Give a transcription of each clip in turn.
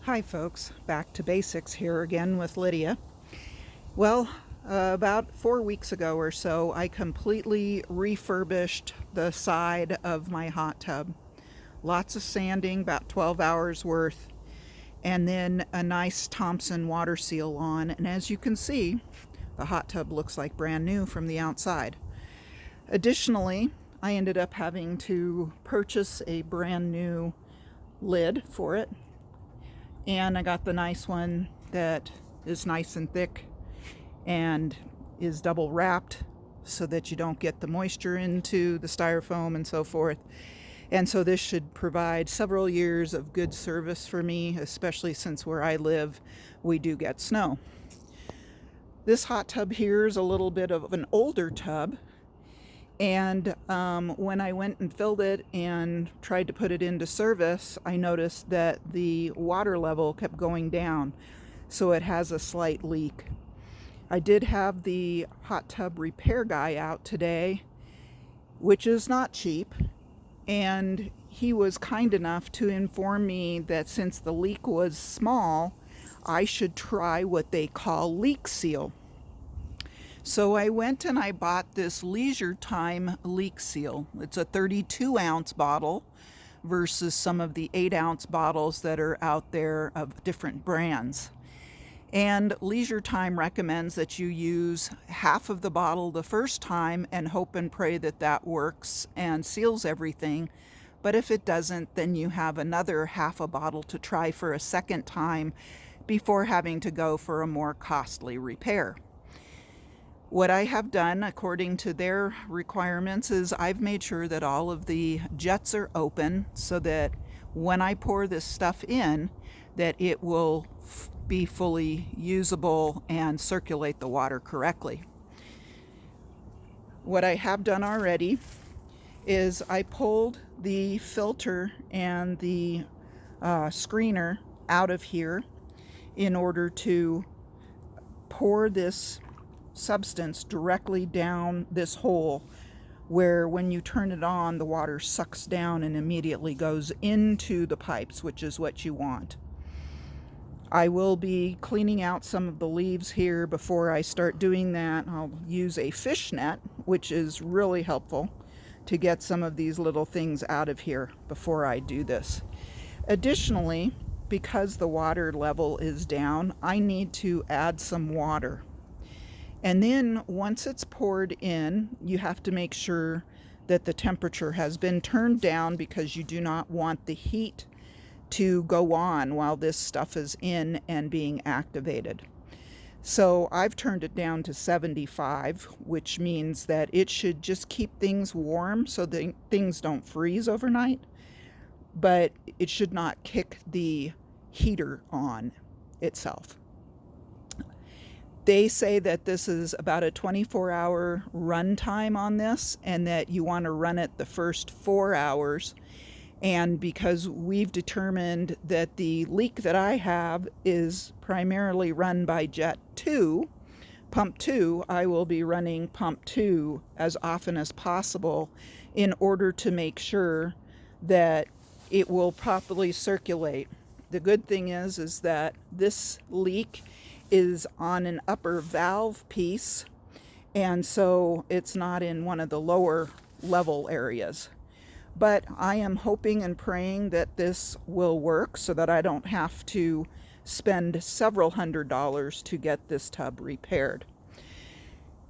Hi folks, back to basics here again with Lydia. Well, about 4 weeks ago or so, I completely refurbished the side of my hot tub. Lots of sanding, about 12 hours worth, and then a nice Thompson water seal on. And as you can see, the hot tub looks like brand new from the outside. Additionally, I ended up having to purchase a brand new lid for it. And I got the nice one that is nice and thick and is double wrapped so that you don't get the moisture into the styrofoam and so forth. And so this should provide several years of good service for me, especially since where I live, we do get snow. This hot tub here is a little bit of an older tub. And when I went and filled it and tried to put it into service, I noticed that the water level kept going down, so it has a slight leak. I did have the hot tub repair guy out today, which is not cheap, and he was kind enough to inform me that since the leak was small, I should try what they call leak seal. So I went and I bought this Leisure Time leak seal. It's a 32-ounce bottle versus some of the 8-ounce bottles that are out there of different brands. And Leisure Time recommends that you use half of the bottle the first time and hope and pray that that works and seals everything. But if it doesn't, then you have another half a bottle to try for a second time before having to go for a more costly repair. What I have done, according to their requirements, is I've made sure that all of the jets are open so that when I pour this stuff in, that it will be fully usable and circulate the water correctly. What I have done already is I pulled the filter and the screener out of here in order to pour this substance directly down this hole where when you turn it on, the water sucks down and immediately goes into the pipes, which is what you want. I will be cleaning out some of the leaves here before I start doing that. I'll use a fish net, which is really helpful to get some of these little things out of here before I do this. Additionally, because the water level is down, I need to add some water. And then once it's poured in, you have to make sure that the temperature has been turned down because you do not want the heat to go on while this stuff is in and being activated. So I've turned it down to 75, which means that it should just keep things warm so that things don't freeze overnight, but it should not kick the heater on itself. They say that this is about a 24-hour run time on this and that you want to run it the first 4 hours. And because we've determined that the leak that I have is primarily run by Jet 2, Pump 2, I will be running Pump 2 as often as possible in order to make sure that it will properly circulate. The good thing is that this leak is on an upper valve piece, and so it's not in one of the lower level areas. But I am hoping and praying that this will work so that I don't have to spend several $100s to get this tub repaired.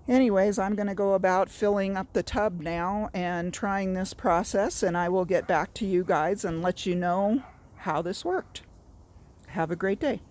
Anyways, I'm going to go about filling up the tub now and trying this process, and I will get back to you guys and let you know how this worked. Have a great day.